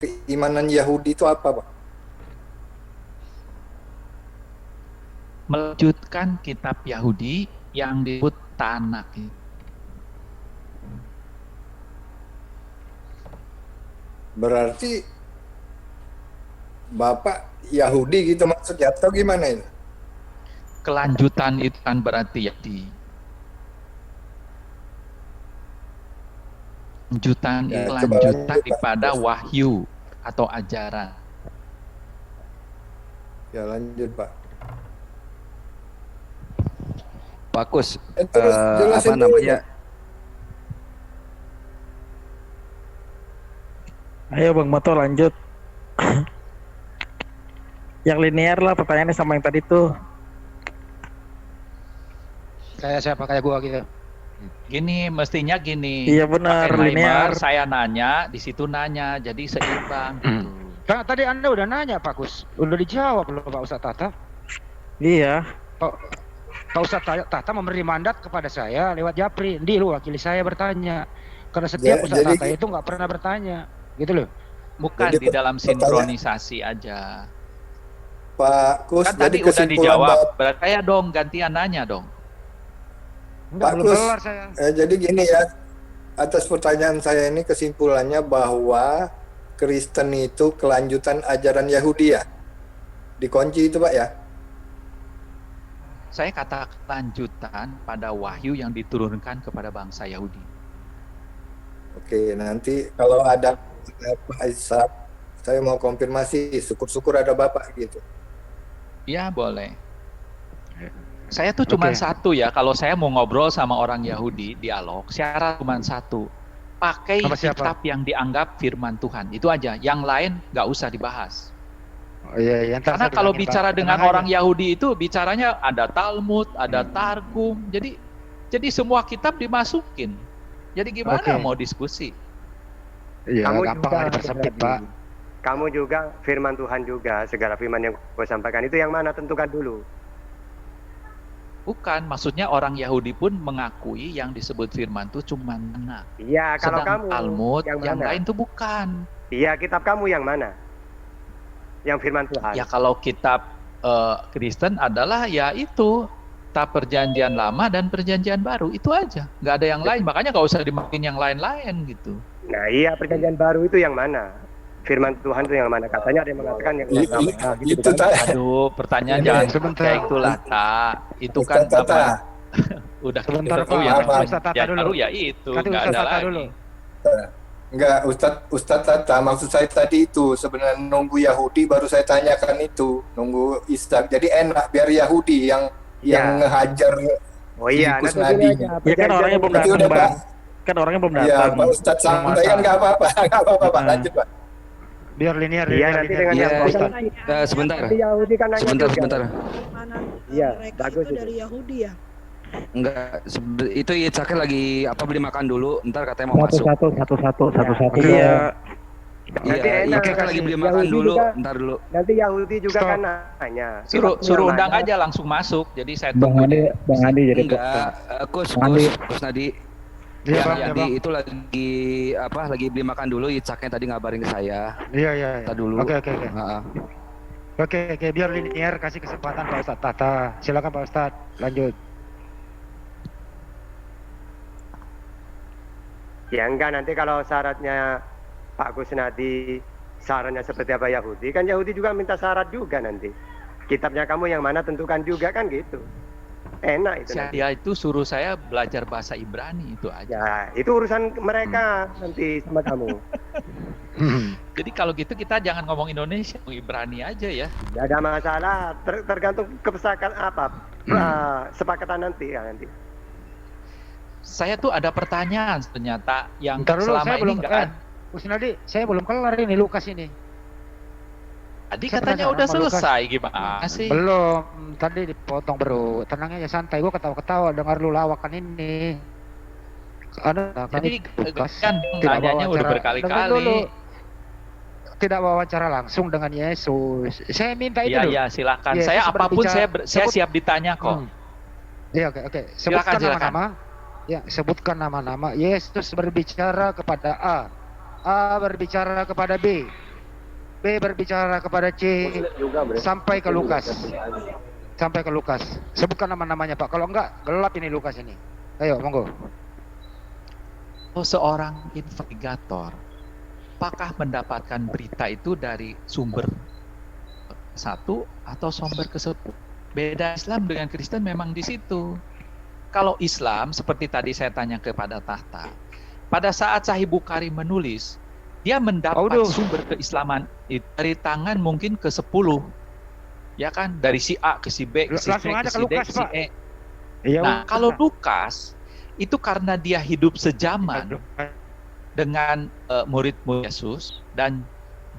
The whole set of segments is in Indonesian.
keimanan Yahudi itu apa, Pak? Melanjutkan kitab Yahudi yang disebut Tanakh. Berarti Bapak Yahudi gitu maksudnya atau gimana itu? Kelanjutan itu kan berarti kelanjutan Ya, itu coba lanjutan lanjut, Pak. daripada wahyu atau ajaran. Ya, lanjut, Pak. Bagus. Terus jelasin dulu, Pak. Ayo Bang Moto lanjut. Yang linear lah pertanyaannya sama yang tadi tuh. Kayak siapa, kayak gua gitu. Gini, mestinya gini. Iya benar, Pakai linear. timer, saya nanya, di situ nanya, jadi seimbang. Gitu. Nah, tadi Anda udah nanya Pak Gus, udah dijawab loh Pak Ustadz Tata. Iya. Pak Ustadz Tata memberi mandat kepada saya lewat Japri. Ndi lu wakili saya bertanya. Karena setiap Ustadz Tata itu nggak pernah bertanya, gitu loh. Bukan di dalam sinkronisasi aja. Pak Kus, Kan tadi udah dijawab. Berarti saya dong gantian nanya dong. Pak Kus, jadi gini ya, atas pertanyaan saya ini kesimpulannya bahwa Kristen itu kelanjutan ajaran Yahudi ya? Dikunci itu, Pak ya? Saya kata kelanjutan pada wahyu yang diturunkan kepada bangsa Yahudi. Oke, nanti kalau ada Pak Ishak, saya mau konfirmasi, syukur-syukur ada Bapak gitu. Ya boleh. Saya tuh cuma satu ya, kalau saya mau ngobrol sama orang Yahudi, dialog, syarat cuma satu. Pakai kitab yang dianggap firman Tuhan, itu aja. Yang lain nggak usah dibahas. Oh, iya, karena kalau bicara dengan orang Yahudi itu bicaranya ada Talmud, ada Targum, jadi semua kitab dimasukin. Jadi gimana mau diskusi? Iya, kamu gampang juga dipersempit, Pak. Kamu juga firman Tuhan juga, segala firman yang gue sampaikan itu yang mana, tentukan dulu. Bukan, maksudnya orang Yahudi pun mengakui yang disebut firman itu cuma Tanakh. Iya, kalau kamu Talmud yang lain itu bukan. Iya, kitab kamu yang mana? Yang firman Tuhan. Ya kalau kitab Kristen adalah ya itu kitab perjanjian lama dan perjanjian baru, itu aja. Nggak ada yang lain, makanya nggak usah dimasukin yang lain-lain gitu. Nah iya, perjanjian baru itu yang mana? Firman Tuhan itu yang mana? Katanya ada yang mengatakan yang lama. Nah, gitu kan? Aduh, pertanyaan jangan kayak itulah, Ta. Itu kan apa? Udah sebentar, tahu Pak. ya baru ya itu, nggak ada lagi. Dulu. Enggak, Ustadz Tata, maksud saya tadi itu sebenarnya nunggu Yahudi baru saya tanyakan itu, nunggu Ishak. Jadi enak biar Yahudi yang ngehajar. Oh iya, nanti ya kan orangnya belum datang, Bang. Kan orangnya belum datang. Iya, Pak Ustadz sampaikan nggak apa-apa, Pak. Lanjut, Pak. Biar linear. Iya, nanti dengan yang sebentar. Yahudi kan Sebentar. Iya, bagus itu dari Yahudi ya. Enggak, itu Itzaknya lagi beli makan dulu, ntar katanya mau masuk. Satu-satu. Iya. Nanti Iya, kan lagi beli makan dulu, ntar dulu. Nanti Yahudi juga kan nanya. Suruh undang aja langsung masuk. Jadi saya tunggu. Bang Andi jadi Kus Nadi. Iya, Andi itu lagi beli makan dulu, Itzaknya tadi ngabarin ke saya. Iya. Kita dulu. Oke. Oke, biar linear, kasih kesempatan Pak Ustadz Tata. Silakan Pak Ustadz, lanjut. Ya enggak, nanti kalau syaratnya Pak Kusnadi syaratnya seperti apa Yahudi, kan Yahudi juga minta syarat juga nanti. Kitabnya kamu yang mana tentukan juga kan gitu. Enak itu. Dia itu suruh saya belajar bahasa Ibrani itu aja. Ya, itu urusan mereka nanti sama kamu. Jadi kalau gitu kita jangan ngomong Indonesia, ngomong Ibrani aja ya. Tidak ada masalah, tergantung kesepakatan sepakatan nanti ya nanti. Saya tuh ada pertanyaan ternyata yang selama ini nggak ada. Kusnadi, saya belum kelar ini Lukas ini. Tadi katanya udah selesai, gimana sih? Belum, tadi dipotong bro. Tenang aja, santai. Gue ketawa-ketawa dengar lu lawakan ini. Jadi kan nanyanya udah berkali-kali. Tidak wawancara langsung dengan Yesus. Saya minta itu. Iya, silakan. Saya apapun saya siap ditanya kok. Iya, oke. Sebutkan nama-nama. Ya, sebutkan nama-nama. Yesus berbicara kepada A berbicara kepada B, B berbicara kepada C sampai ke Lukas. Sampai ke Lukas. Sebutkan nama-namanya Pak. Kalau enggak gelap ini Lukas ini. Ayo, monggo. Seorang investigator, apakah mendapatkan berita itu dari sumber satu atau sumber ke-10? Beda Islam dengan Kristen memang di situ. Kalau Islam, seperti tadi saya tanya kepada Tahta, pada saat Sahih Bukhari menulis, dia mendapat sumber keislaman itu dari tangan mungkin ke-10. Ya kan? Dari si A ke si B, ke si C, ke si D, ke si E. Nah, kalau Lukas, itu karena dia hidup sejaman dengan murid-murid Yesus, dan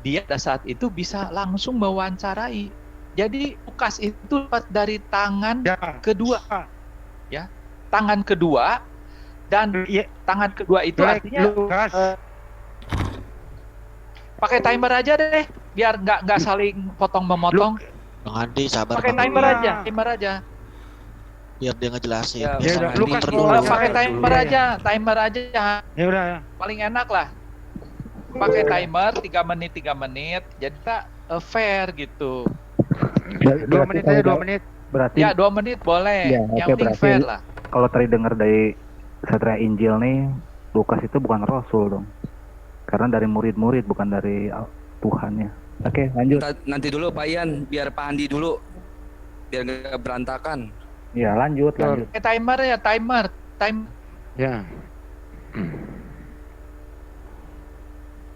dia pada saat itu bisa langsung mewawancarai. Jadi Lukas itu dari tangan kedua, ya, tangan kedua, dan tangan kedua itu artinya pakai timer aja deh, biar nggak saling potong memotong. Bang Andi sabar. Pakai timer aja. Biar dia ngejelasin. Ya, Lukas pakai timer aja. Ya udah ya. Paling enak lah. Pakai timer 3 menit. Jadi tak fair gitu. 2 menit aja, 2 menit. Berarti ya 2 menit boleh. Ya, yang penting fair lah. Kalau tadi dengar dari Satria Injil nih, Lukas itu bukan rasul dong. Karena dari murid-murid, bukan dari Tuhannya. Oke, lanjut. Nanti dulu Pak Ian, biar Pak Andi dulu. Biar nggak berantakan. Ya, lanjut. Timer. Ya.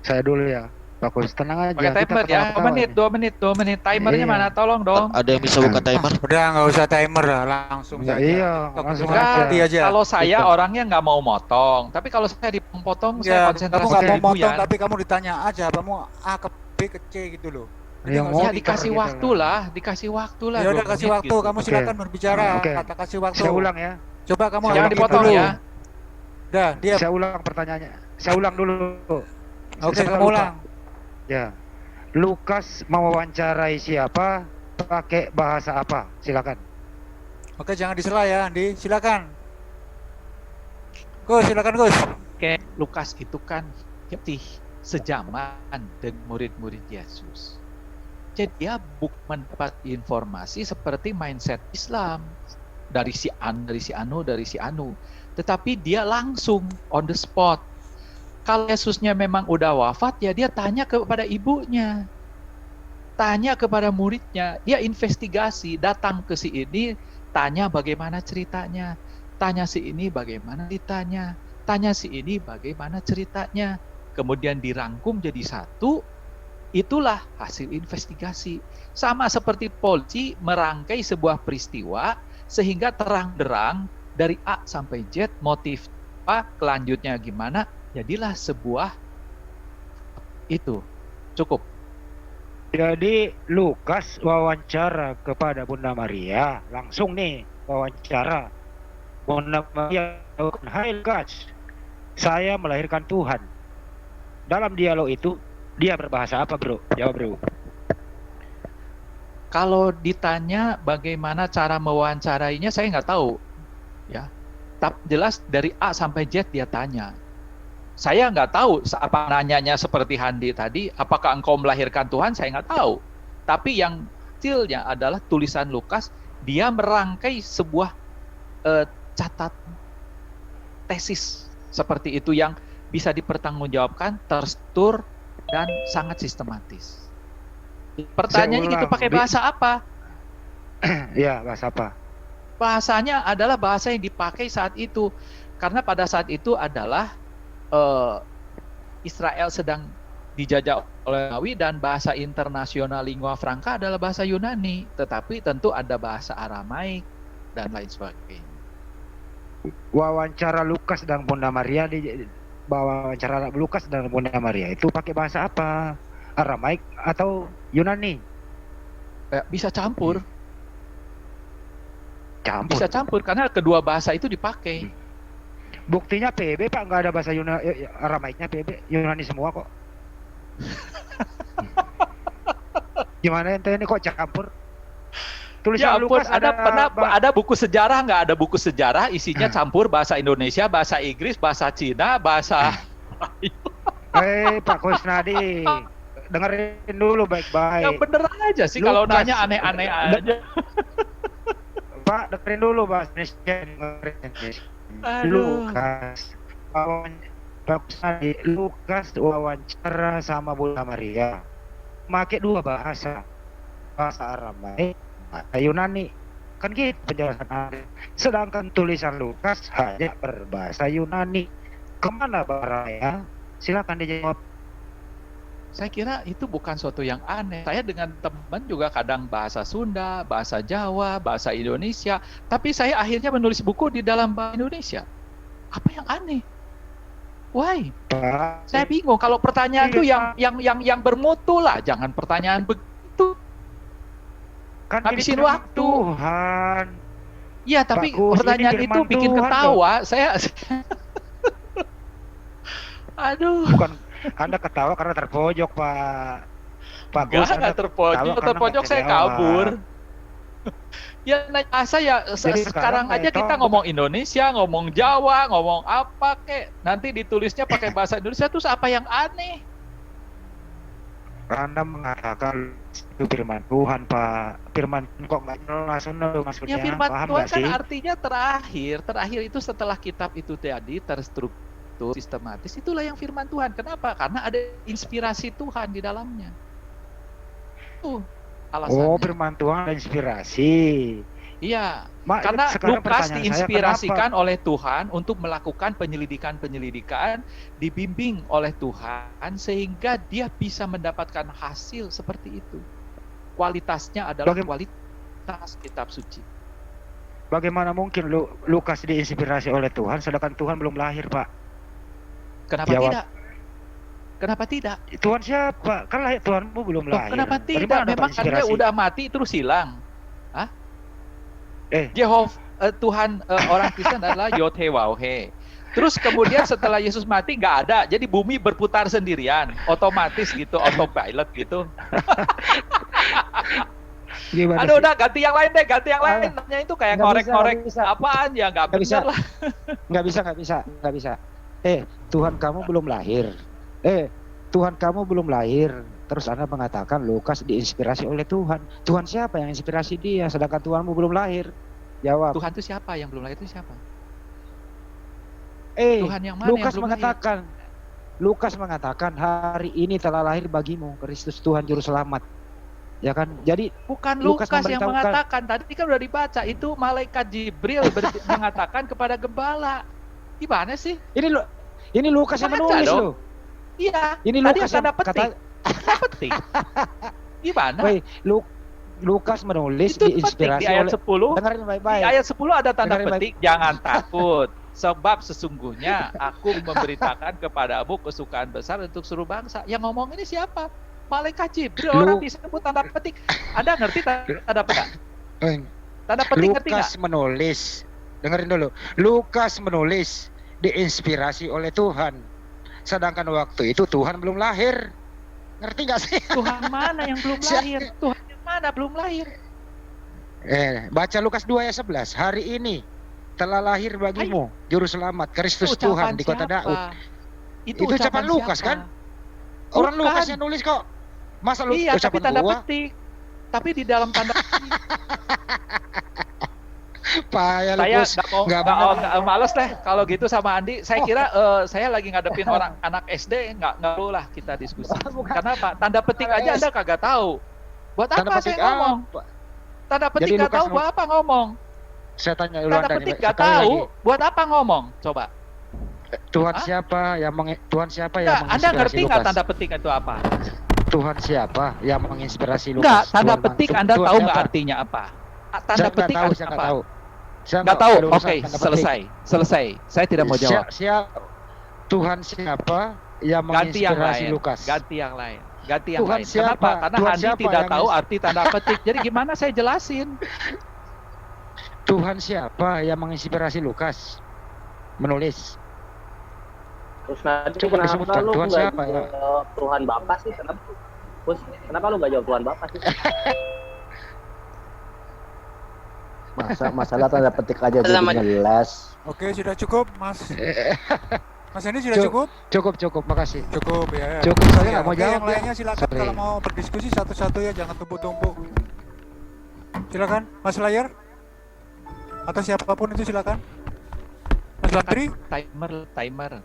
Saya dulu ya. Bagus, tenang aja. Pakai timer ya. 2 menit. Timernya mana? Tolong dong. Ada yang bisa buka timer? Udah, nggak usah timer lah, langsung saja. Iya, langsung aja. Kalau saya orangnya nggak mau motong, tapi kalau saya dipotong, saya konsentrasi. Kamu nggak mau motong, tapi kamu ditanya aja, kamu A ke B ke C gitu loh. Ya dikasih waktu lah. Ya udah kasih waktu, gitu. Kamu silakan berbicara. Kata kasih waktu. Saya ulang ya. Coba kamu jangan dipotong dulu. Ya. Udah, diam. Saya ulang pertanyaannya. Saya ulang dulu. Oke, kamu ulang. Ya. Lukas mewawancarai siapa? Pakai bahasa apa? Silakan. Oke, jangan disela ya, Andi. Silakan. Silakan, Gus. Oke, Lukas itu kan sejaman dengan murid-murid Yesus. Jadi dia mendapat informasi seperti mindset Islam dari si anu. Tetapi dia langsung on the spot. Kalau Yesusnya memang udah wafat, ya dia tanya kepada ibunya. Tanya kepada muridnya. Dia investigasi, datang ke si ini, tanya bagaimana ceritanya. Tanya si ini bagaimana ceritanya. Tanya si ini bagaimana ceritanya. Kemudian dirangkum jadi satu, itulah hasil investigasi. Sama seperti polisi merangkai sebuah peristiwa sehingga terang-derang dari A sampai Z, motif apa, kelanjutnya gimana, jadilah sebuah itu. Cukup. Jadi Lukas wawancara kepada Bunda Maria, langsung nih wawancara. Bunda Maria, hai Lukas, saya melahirkan Tuhan. Dalam dialog itu dia berbahasa apa, bro? Jawab, bro. Kalau ditanya bagaimana cara mewawancarainya, saya nggak tahu, ya. Tapi jelas dari A sampai Z dia tanya. Saya nggak tahu apa nanyanya seperti Handi tadi. Apakah engkau melahirkan Tuhan? Saya nggak tahu. Tapi yang detailnya adalah tulisan Lukas. Dia merangkai sebuah catatan tesis seperti itu yang bisa dipertanggungjawabkan, terstruktur, dan sangat sistematis. Pertanyaannya gitu, pakai bahasa apa? Ya, bahasa apa? Bahasanya adalah bahasa yang dipakai saat itu. Karena pada saat itu adalah Israel sedang dijajah oleh Romawi dan bahasa internasional lingua franca adalah bahasa Yunani. Tetapi tentu ada bahasa Aramaik dan lain sebagainya. Wawancara Lukas dan Bunda Maria wawancara Lukas dan Bunda Maria itu pakai bahasa apa? Aramaik atau Yunani? Bisa campur. Bisa campur karena kedua bahasa itu dipakai. Buktinya PB Pak, nggak ada bahasa Yunani, Aramaiknya PB, Yunani semua kok. Gimana ente ini kok campur? Tulisan ya ampun, Lukas ada buku sejarah nggak? Ada buku sejarah isinya campur bahasa Indonesia, bahasa Inggris, bahasa Cina, bahasa. Pak Kusnadi, dengerin dulu baik-baik. Yang bener aja sih, kalau nanya aneh-aneh aja. Pak, dengerin dulu Pak. Lukas wawancara sama Bunda Maria. Pakai dua bahasa Aramaik, bahasa Yunani. Kan gitu penjelasan Anda. Sedangkan tulisan Lukas hanya berbahasa Yunani. Kemana Baraya? Silakan dijawab. Saya kira itu bukan suatu yang aneh. Saya dengan teman juga kadang bahasa Sunda, bahasa Jawa, bahasa Indonesia. Tapi saya akhirnya menulis buku di dalam bahasa Indonesia. Apa yang aneh? Why? Saya bingung. Kalau pertanyaan itu yang bermutu lah. Jangan pertanyaan begitu. Kan habisin waktu. Tuhan. Iya, tapi pertanyaan itu bikin Tuhan ketawa. Saya aduh. Bukan Anda ketawa karena terpojok, Pak. Pak Gus, Anda terpojok saya kabur. Ya saya sekarang aja kita ngomong Indonesia, ngomong Jawa, ngomong apa kek. Nanti ditulisnya pakai bahasa Indonesia, terus apa yang aneh? Anda mengatakan itu firman Tuhan, Pak. Firman kok nggak jelas maksudnya? Ya firman Tuhan kan artinya terakhir. Terakhir itu setelah kitab itu tadi terstruktur sistematis, itulah yang firman Tuhan. Kenapa? Karena ada inspirasi Tuhan di dalamnya. Alasannya. Oh, firman Tuhan ada inspirasi. Iya, karena Lukas diinspirasikan oleh Tuhan untuk melakukan penyelidikan, dibimbing oleh Tuhan sehingga dia bisa mendapatkan hasil seperti itu. Kualitasnya adalah kualitas kitab suci. Bagaimana mungkin Lukas diinspirasi oleh Tuhan sedangkan Tuhan belum lahir, Pak? Kenapa tidak? Kenapa tidak? Tuhan siapa? Kan Tuhanmu belum lahir. Kenapa tidak? Memang dia udah mati terus hilang. Hah? Tuhan orang Kristen adalah Yod-Heh-Waw-He. Terus kemudian setelah Yesus mati nggak ada, jadi bumi berputar sendirian, otomatis gitu, autopilot gitu. Aduh, udah ganti yang lain deh, ganti yang lain. Nanya itu kayak korek-korek apaan ya, nggak benar lah. Nggak bisa. Tuhan kamu belum lahir. Tuhan kamu belum lahir. Terus Anda mengatakan Lukas diinspirasi oleh Tuhan. Tuhan siapa yang inspirasi dia sedangkan Tuhanmu belum lahir? Jawab. Tuhan itu siapa? Yang belum lahir itu siapa? Tuhan yang mana Lukas yang mengatakan lahir? Lukas mengatakan hari ini telah lahir bagimu Kristus Tuhan juru selamat. Ya kan? Jadi bukan Lukas yang mengatakan, tadi kan udah dibaca, itu malaikat Jibril mengatakan kepada gembala. Gimana sih? Ini Lukas yang menulis loh. Iya. Ini Lukas yang petik. Petik. Gimana? Lukas menulis itu diinspirasi di ayat 10. Dengerin baik-baik. Di ayat 10 ada tanda petik, jangan takut. Sebab sesungguhnya aku memberitakan kepadamu kesukaan besar untuk seluruh bangsa. Yang ngomong ini siapa? Malaikat Jibril. Orang disebut tanda petik. Anda ngerti tanda petik? Tanda petik ngerti nggak? Lukas menulis. Dengerin dulu. Lukas menulis diinspirasi oleh Tuhan. Sedangkan waktu itu Tuhan belum lahir. Ngerti nggak sih? Tuhan mana yang belum lahir? Tuhan yang mana belum lahir? Baca Lukas 2 ayat 11. Hari ini telah lahir bagimu juru selamat Kristus Tuhan di kota Daud. Itu ucapan Lukas kan? Orang Lukas yang nulis kok. Masa lu iya, ucapan tapi tanda gua? petik. Tapi di dalam tanda petik. Saya nggak males deh kalau gitu sama Andi. Saya kira saya lagi ngadepin orang anak SD, nggak perlu lah kita diskusi. Karena apa? Tanda petik aja Anda kagak tahu. Buat apa saya ngomong? Tanda petik nggak tahu, buat apa ngomong? Saya tanya dulu Tanda petik nggak tahu, buat apa ngomong? Coba. Tuhan siapa yang menginspirasi Anda ngerti nggak tanda petik itu apa? Tuhan siapa yang menginspirasi Lukas? Enggak, tanda petik Anda tahu nggak artinya apa? Tanda petik apa? Nggak tahu. Oke, selesai. Saya tidak mau jawab. Tuhan siapa yang menginspirasi Lukas? Ganti yang lain. Kenapa? Karena Andi tidak tahu arti tanda petik. Jadi gimana saya jelasin? Tuhan siapa yang menginspirasi Lukas menulis? Terus nanti kenapa lu nggak jawab Tuhan Bapa sih? Kenapa lu nggak jawab Tuhan Bapa sih? Masalah tanda petik aja jadi jelas. Oke, sudah cukup, Mas. Mas Hendy sudah cukup? Cukup, makasih. Cukup ya. Cukup, saya nggak mau Oke, jawab. yang lainnya silakan kalau mau berdiskusi satu-satu ya, jangan tumpuk-tumpuk. Silakan, Mas Layar. Atau siapapun itu silakan. Mas Lantri. Timer.